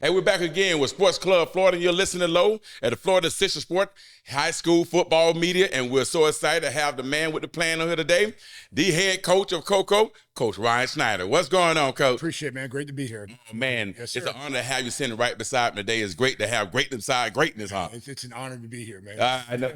Hey, we're back again with Sports Club Florida. You're listening to Low at the Florida Sister Sport High School Football Media, and we're so excited to have the man with the plan on here today, the head coach of Cocoa, Coach Ryan Snyder. What's going on, Coach? Appreciate it, man. Great to be here. Oh, man, Yes, it's sir. an honor to have you sitting right beside me today. It's great to have greatness beside greatness, huh? It's an honor to be here, man. I know.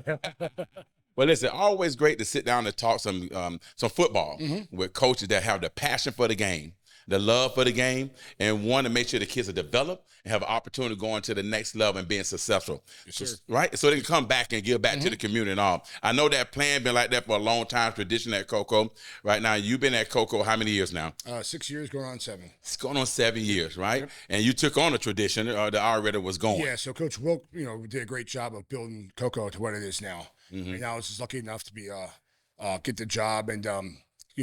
Well, listen, always great to sit down and talk some football with coaches that have the passion for the game, the love for the game, and want to make sure the kids are developed and have an opportunity to go into the next level and being successful. Yes, sir. Right? So they can come back and give back to the community and all. I know that plan been like that for a long time, tradition at Cocoa. Right now, you've been at Cocoa how many years now? 6 years, going on 7. It's going on 7 years, right? And you took on a tradition that already was going. Yeah, so Coach Wilk, did a great job of building Cocoa to what it is now. And I was just lucky enough to be get the job and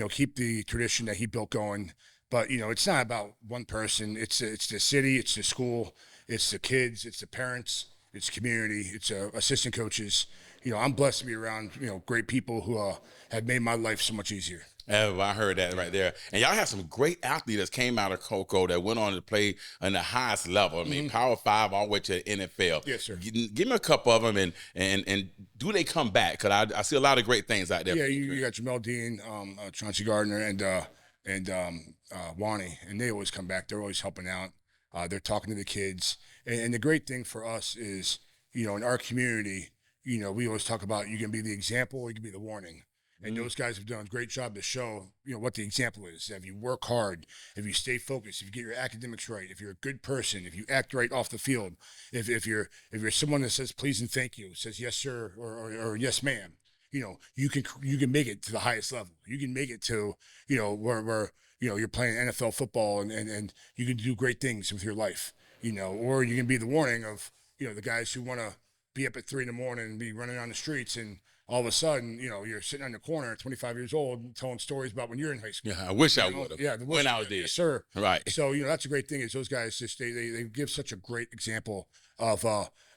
keep the tradition that he built going. But it's not about one person. It's the city, it's the school, it's the kids, it's the parents, it's the community, it's assistant coaches. I'm blessed to be around great people who have made my life so much easier. Oh, I heard that right there. And y'all have some great athletes that came out of Cocoa that went on to play on the highest level. I mean, Power 5 all the way to the NFL. Yes, sir. Give me a couple of them, and do they come back? Because I see a lot of great things out there. Yeah, you got Jamel Dean, Chauncey Gardner, and Wani, and they always come back. They're always helping out. They're talking to the kids. And the great thing for us is, in our community, we always talk about you can be the example or you can be the warning. And those guys have done a great job to show, what the example is. If you work hard, if you stay focused, if you get your academics right, if you're a good person, if you act right off the field, if you're someone that says please and thank you, says yes sir or yes ma'am, you can make it to the highest level. You can make it to where you're playing NFL football and you can do great things with your life. Or you can be the warning of the guys who want to be up at 3 a.m. and be running on the streets, and all of a sudden, you're sitting on the corner at 25 years old telling stories about when you're in high school. Yeah, I wish I would have. Yeah, when I was there. Yes, sir. Right. So, that's a great thing is those guys just, they give such a great example of,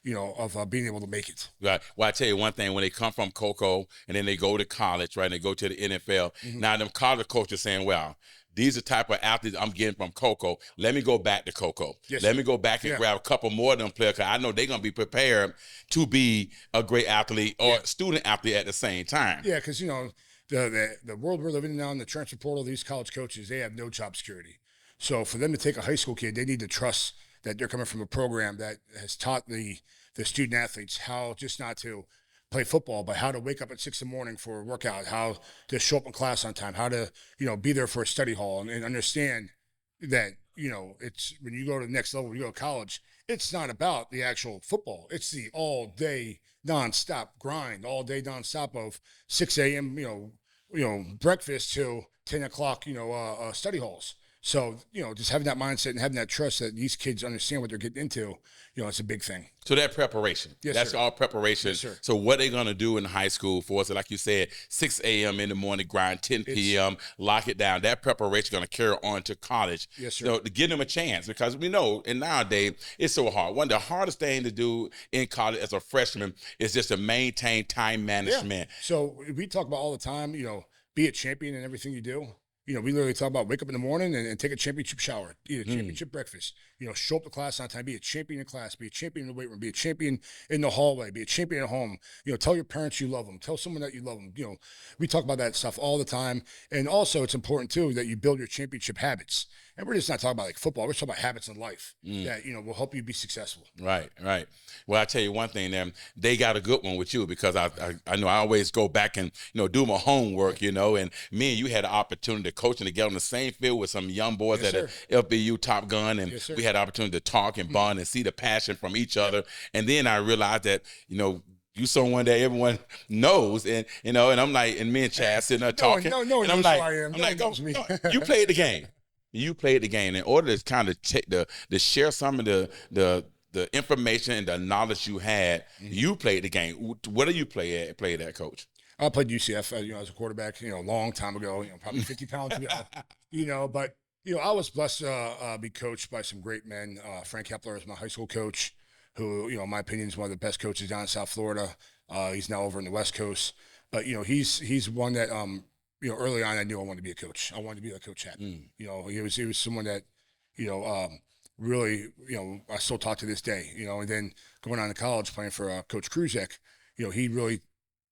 being able to make it. Right. Well, I tell you one thing, when they come from Cocoa and then they go to college, right, and they go to the NFL, now them college coaches saying, well, these are the type of athletes I'm getting from Cocoa. Let me go back to Cocoa. Yes, Let sir. me go back and grab a couple more of them players because I know they're going to be prepared to be a great athlete or student athlete at the same time. Yeah, because, the world we're living in now in the transfer portal, these college coaches, they have no job security. So for them to take a high school kid, they need to trust that they're coming from a program that has taught the student athletes how just not to play football, but how to wake up at 6 a.m. for a workout, how to show up in class on time, how to, be there for a study hall and understand that, it's when you go to the next level, when you go to college, it's not about the actual football. It's the all day nonstop grind, all day nonstop of 6 a.m., breakfast till 10 o'clock, study halls. So, just having that mindset and having that trust that these kids understand what they're getting into, it's a big thing. So that preparation. Yes, that's sir. all preparation. Yes, sir. So what they're going to do in high school for us, like you said, 6 a.m. in the morning, grind 10 p.m., lock it down. That preparation is going to carry on to college. Yes, sir. So to give them a chance because we know, and nowadays, it's so hard. One of the hardest thing to do in college as a freshman is just to maintain time management. Yeah. So we talk about all the time, be a champion in everything you do. We literally talk about wake up in the morning and take a championship shower, eat a championship breakfast, show up to class on time, be a champion in class, be a champion in the weight room, be a champion in the hallway, be a champion at home, tell your parents you love them, tell someone that you love them. We talk about that stuff all the time. And also it's important too that you build your championship habits. And we're just not talking about like football. We're talking about habits in life that, will help you be successful. Right. Well, I tell you one thing, they got a good one with you because I know I always go back and, do my homework, and me and you had the opportunity to coach and to get on the same field with some young boys Yes, at sir. FBU Top Gun. And Yes, sir. we had the opportunity to talk and bond and see the passion from each other. And then I realized that, you someone that everyone knows, and and I'm like, and me and Chad sitting there talking. No one and I'm knows like, who I am. I'm No like, one knows me. you played the game. You played the game. In order to kind of check to share some of the information and the knowledge you had, you played the game. What do you play at, Coach? I played UCF, as a quarterback, a long time ago, probably 50 pounds ago, but, I was blessed to be coached by some great men. Frank Kepler is my high school coach, who, in my opinion, is one of the best coaches down in South Florida. He's now over in the West Coast, but, he's one that, early on I knew I wanted to be a coach. I wanted to be like Coach Happ. He was someone that, really, I still talk to this day, and then going on to college playing for Coach Kruzek, he really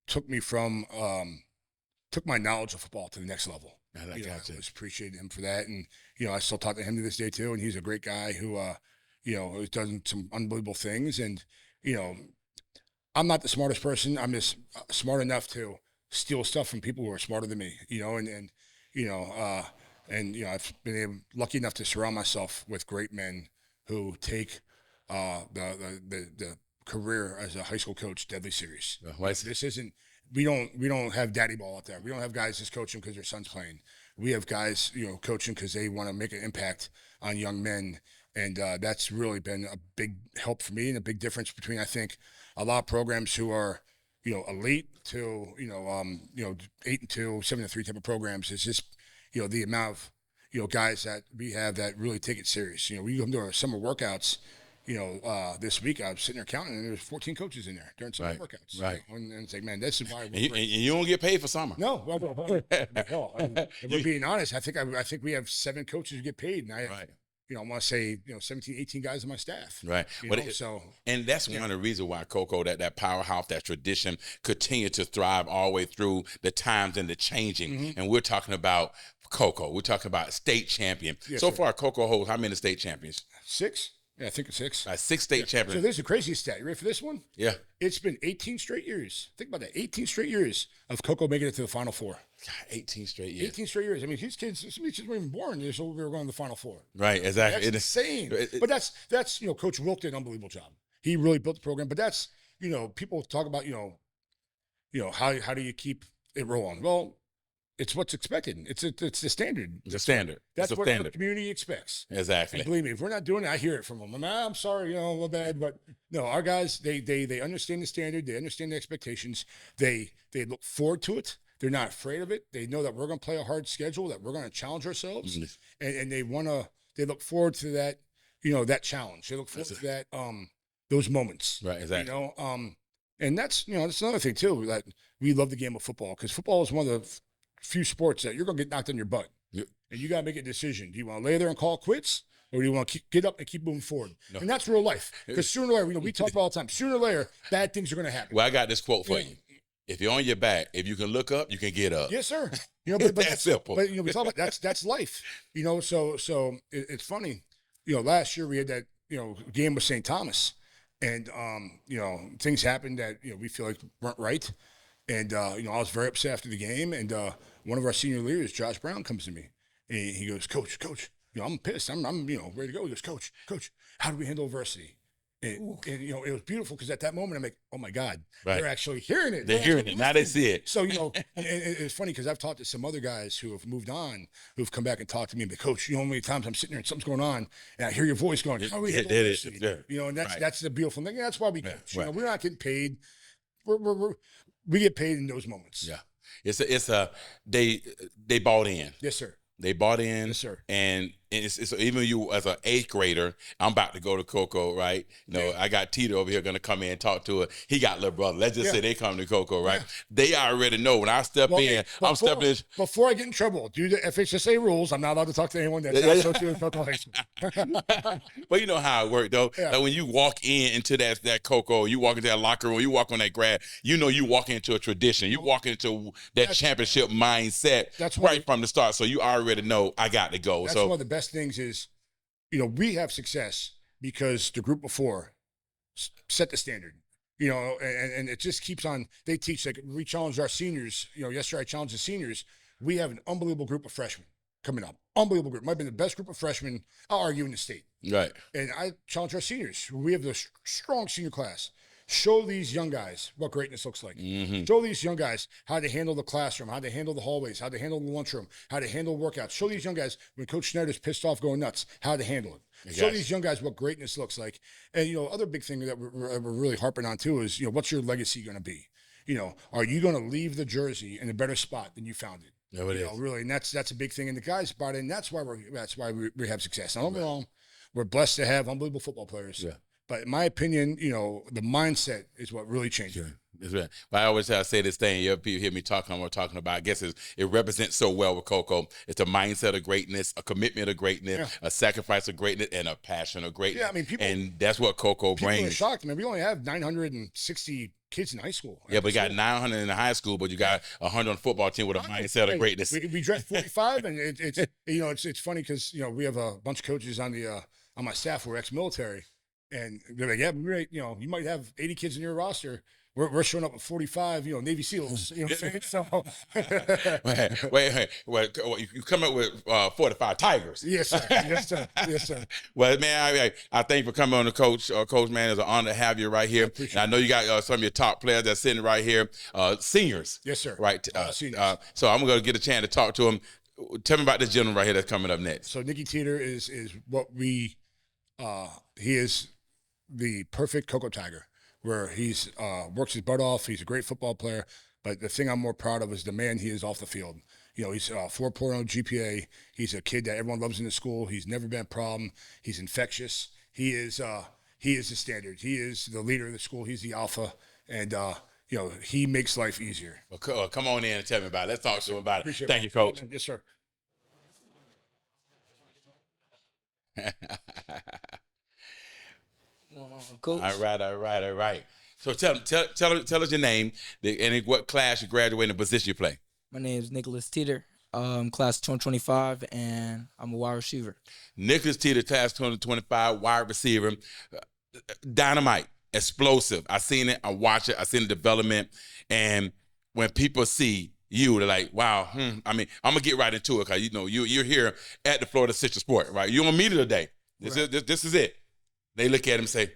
took me from, took my knowledge of football to the next level. I I always appreciated him for that. And, I still talk to him to this day too. And he's a great guy who, has done some unbelievable things. And, I'm not the smartest person. I'm just smart enough to steal stuff from people who are smarter than me, I've been lucky enough to surround myself with great men who take the career as a high school coach deadly serious. This isn't. We don't have daddy ball out there. We don't have guys just coaching because their son's playing. We have guys, coaching because they want to make an impact on young men, and that's really been a big help for me and a big difference between, I think, a lot of programs who are, elite to 8-2, 7-3 type of programs. It's just, the amount of, guys that we have that really take it serious. We come to our summer workouts. This week I was sitting there counting, and there was 14 coaches in there during summer workouts. Right. And it's like, man, this is why. And you don't get paid for summer. No. If we're being honest, I think we have 7 coaches who get paid, and I want to say, 17, 18 guys on my staff. Right. And that's one of the reasons why Cocoa, that powerhouse, that tradition, continue to thrive all the way through the times and the changing. Mm-hmm. And we're talking about Cocoa. We're talking about state champion. Yes, so far, Cocoa holds how many state champions? 6. Yeah, I think it's 6. 6 state champions. So there's the craziest stat. You ready for this one? Yeah. It's been 18 straight years. Think about that. 18 straight years of Cocoa making it to the Final Four. God, 18 straight years. 18 straight years. I mean, his kids, some of these kids weren't even born. They're we were going to the Final Four. Right, exactly. That's insane. But that's Coach Wilk did an unbelievable job. He really built the program. But that's, people talk about, how do you keep it rolling? Well, it's what's expected. It's the standard. It's a standard. That's what the community expects. Exactly. And believe me, if we're not doing it, I hear it from them. I'm sorry, a little bad, but no, our guys, they understand the standard. They understand the expectations. They look forward to it. They're not afraid of it. They know that we're going to play a hard schedule, that we're going to challenge ourselves, and they look forward to that, that challenge. They look forward to that, those moments. Right. Exactly. And that's another thing too, that we love the game of football, because football is one of the few sports that you're going to get knocked on your butt. Yep. And you got to make a decision. Do you want to lay there and call it quits, or do you want to get up and keep moving forward? No. And that's real life. Because sooner or later, we talk about all the time, sooner or later, bad things are going to happen. Well, I got this quote for you. If you're on your back, if you can look up, you can get up. Yes, sir. But that's simple. But we talk about that's life. So it's funny. Last year we had that game with St. Thomas, and things happened that we feel like weren't right, and I was very upset after the game, and one of our senior leaders, Josh Brown, comes to me, and he goes, Coach, I'm pissed. I'm ready to go. He goes, Coach, how do we handle adversity? And it was beautiful, because at that moment I'm like, oh my God, they're actually hearing it. They're hearing it. Now they see it. So, and it's funny, because I've talked to some other guys who have moved on, who've come back and talked to me, but Coach, how many times I'm sitting there and something's going on, and I hear your voice going, how are we handling this? And that's the beautiful thing. And that's why we coach. We're not getting paid. We get paid in those moments. Yeah. They bought in. Yes, sir. They bought in. Yes, sir. And it's even you as an 8th grader, I'm about to go to Cocoa, right? I got Tito over here going to come in and talk to her. He got little brother. Let's just say they come to Cocoa, right? Yeah. They already know when I step in, I'm stepping in. Before I get in trouble, due to FHSA rules, I'm not allowed to talk to anyone that's not associated with Cocoa High School. But you know how it worked, though. Yeah. Like when you walk into that Cocoa, you walk into that locker room, you walk on that grad, you walk into a tradition. You walk into that championship mindset right from the start. So you already know I got to go. That's one of the best things is, we have success because the group before set the standard, and it just keeps on. They teach, like we challenged our seniors, yesterday I challenged the seniors. We have an unbelievable group of freshmen coming up. Unbelievable group. Might be the best group of freshmen, I'll argue, in the state. Right. And I challenge our seniors. We have the strong senior class. Show these young guys what greatness looks like. Mm-hmm. Show these young guys how to handle the classroom, how to handle the hallways, how to handle the lunchroom, how to handle workouts. Show these young guys, when Coach Schneider's pissed off going nuts, how to handle it. Show these young guys what greatness looks like. And, other big thing that we're really harping on too is, what's your legacy going to be? Are you going to leave the jersey in a better spot than you found it? No, it is. Really. And that's a big thing. And the guys bought in. That's why we have success. Now, don't get me wrong. We're blessed to have unbelievable football players. Yeah. But in my opinion, the mindset is what really changed it. That's right. But I always say this thing. People hear me talking. We're talking about. I guess it represents so well with Coco. It's a mindset of greatness, a commitment of greatness, a sacrifice of greatness, and a passion of greatness. Yeah, I mean, and that's what Coco brings. People are shocked. I mean, we only have 960 kids in high school. Yeah, but you got 900 in the high school, but you got 100 on the football team with a mindset of greatness. We dress 45, and it's funny because we have a bunch of coaches on my staff who are ex-military, and they're like, yeah, you might have 80 kids in your roster. We're showing up with 45, Navy SEALs. You know what I'm saying? So wait. You come up with 45 Tigers. Yes, sir. Yes, sir. Well, man, I thank you for coming on the coach, man. It's an honor to have you right here. I know you got some of your top players that's sitting right here, seniors. Yes, sir. Right. Seniors. So I'm going to get a chance to talk to them. Tell me about this gentleman right here that's coming up next. So Nicky Teeter is what he is the perfect Coco Tiger, where he's works his butt off. He's a great football player, but the thing I'm more proud of is the man he is off the field. He's 4.0 GPA. He's a kid that everyone loves in the school. He's never been a problem. He's infectious. He is the standard. He is the leader of the school. He's the alpha, and he makes life easier. Well, come on in and tell me about it. Let's talk to him about it. Appreciate Thank you, Coach. Yes, sir. Coach. All right. So tell us your name and what class you graduated and position you play. My name is Nicholas Teeter, class 2025, and I'm a wide receiver. Nicholas Teeter, class 2025, wide receiver, dynamite, explosive. I seen it, I watch it, I seen the development, and when people see you, they're like, wow. I mean, I'm gonna get right into it because you're here at the Florida Citrus Sport, right? You're gonna meet it today. This is it. They look at him and say,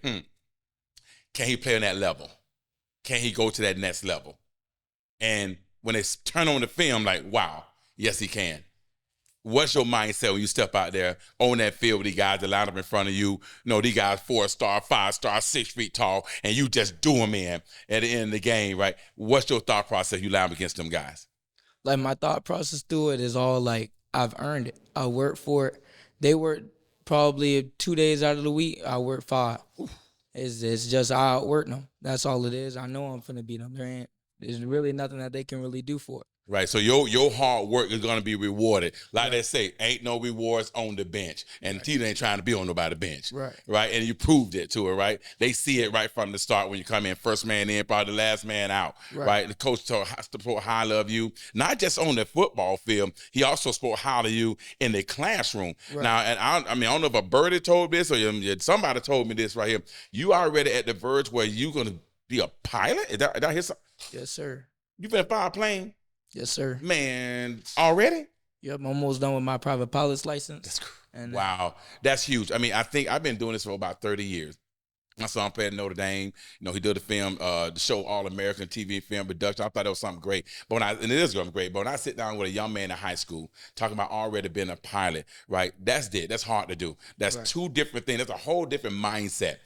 can he play on that level? Can he go to that next level? And when they turn on the film, like, wow, yes, he can. What's your mindset when you step out there on that field with these guys that line up in front of you? These guys 4-star, 5-star, 6 feet tall, and you just do them in at the end of the game, right? What's your thought process you line up against them guys? Like, my thought process through it is all like, I've earned it. I worked for it. They work probably 2 days out of the week. I work 5. It's just I outwork them. That's all it is. I know I'm finna beat them. There's really nothing that they can really do for it. Right, so your hard work is going to be rewarded. Like they say, ain't no rewards on the bench. And Teeter ain't trying to be on nobody's bench. Right, and you proved it to her, right? They see it right from the start when you come in. First man in, probably the last man out, right? The coach spoke highly of you, not just on the football field. He also spoke highly of you in the classroom. Now, and I don't know if a birdie told this or somebody told me this right here. You already at the verge where you going to be a pilot? Is that his? Yes, sir. You been fly a plane? Yes, sir. Man, already? Yep, I'm almost done with my private pilot's license. Wow, that's huge. I mean, I think I've been doing this for about 30 years. My son played at Notre Dame. He did the film, the show All American TV film production. I thought that was something great. And it is something great. But when I sit down with a young man in high school talking about already being a pilot, right? That's it. That's hard to do. That's two different things. That's a whole different mindset.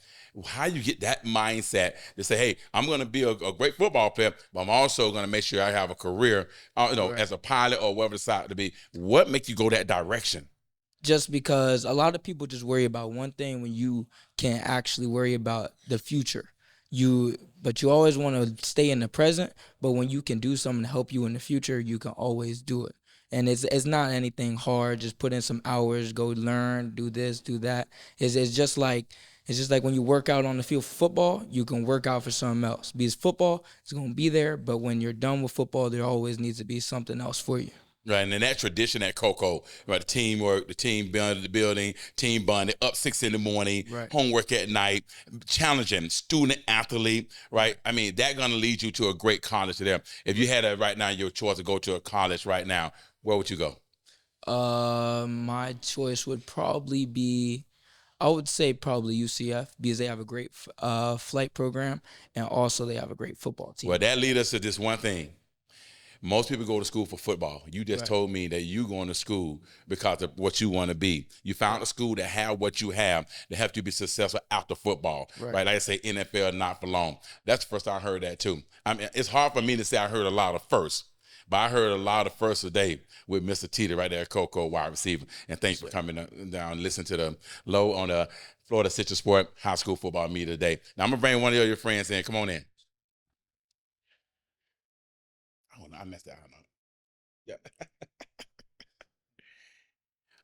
How you get that mindset to say, hey, I'm going to be a great football player, but I'm also going to make sure I have a career, as a pilot or whatever decide to be. What makes you go that direction? Just because a lot of people just worry about one thing when you can't actually worry about the future. But you always want to stay in the present, but when you can do something to help you in the future, you can always do it. And it's not anything hard. Just put in some hours, go learn, do this, do that. It's just like when you work out on the field for football, you can work out for something else. Because football is going to be there, but when you're done with football, there always needs to be something else for you. Right, and then that tradition at Coco, right, the teamwork, the team building the building, team bonding, up 6 in the morning, homework at night, challenging, student athlete, right? I mean, that's going to lead you to a great college there. If you had right now your choice to go to a college right now, where would you go? My choice would probably be, I would say probably UCF because they have a great flight program and also they have a great football team. Well, that leads us to this one thing. Most people go to school for football. You just told me that you going to school because of what you want to be. You found a school that have what you have to help you be successful after football. Right? Like I say, NFL not for long. That's the first I heard that too. I mean, it's hard for me to say I heard a lot of first. But I heard a lot of first today with Mr. Teeter right there, Coco, wide receiver. And thanks for coming down and listening to the Low on the Florida Citrus Sport High School Football Media today. Now, I'm going to bring one of your friends in. Come on in. Oh, no, I messed that up. Yeah.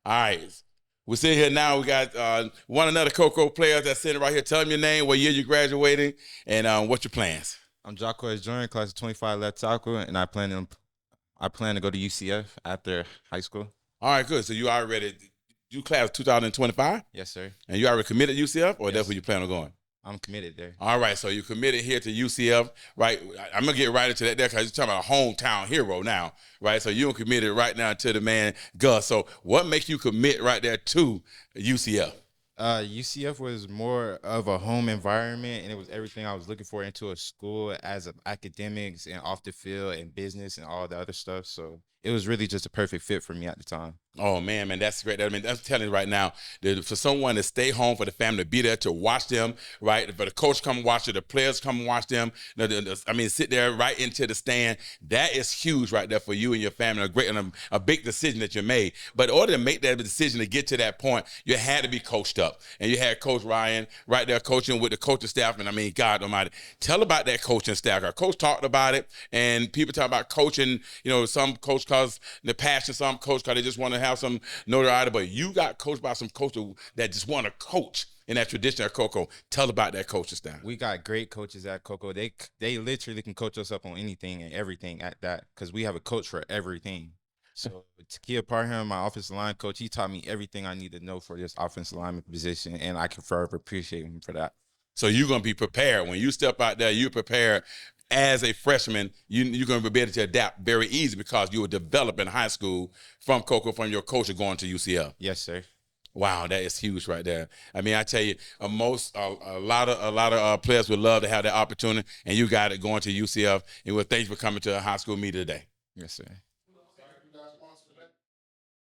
All right. We're sitting here now. We got one another Coco players that's sitting right here. Tell them your name, what year you're graduating, and what's your plans. I'm Jacquez Jordan, class of 25 left tackle, and I plan to go to UCF after high school. All right, good. So you class 2025? Yes, sir. And you already committed UCF, or Yes. that's where you plan on going? I'm committed there. All right, so you committed here to UCF, right? I'm going to get right into that there because you're talking about a hometown hero now, right? So you're committed right now to the man, Gus. So what makes you commit right there to UCF? UCF was more of a home environment, and it was everything I was looking for into a school as of academics and off the field and business and all the other stuff. So it was really just a perfect fit for me at the time. Oh, man, that's great. I mean, that's telling you right now that for someone to stay home, for the family to be there to watch them, right? For the coach come watch it, the players come watch them. Sit there right into the stand. That is huge right there for you and your family. A big decision that you made. But in order to make that decision to get to that point, you had to be coached up. And you had Coach Ryan right there coaching with the coaching staff. And I mean, God Almighty, tell about that coaching staff. Our coach talked about it, and people talk about coaching. You know, some coach cause the passion, some coach cause they just want to have some notoriety, but you got coached by some coaches that just want to coach in that tradition of Coco. Tell about that coaching staff. We got great coaches at Coco. They literally can coach us up on anything and everything at that because we have a coach for everything. So Takia Parham, my offensive line coach, he taught me everything I need to know for this offensive lineman position, and I can forever appreciate him for that. So you're going to be prepared. When you step out there, you're prepared. As a freshman, you're going to be able to adapt very easy because you were developed in high school from Coco, from your coach going to UCF. Yes, sir. Wow, that is huge right there. I mean, I tell you, a lot of players would love to have that opportunity, and you got it going to UCF. And well, thanks for coming to High School Media today. Yes, sir.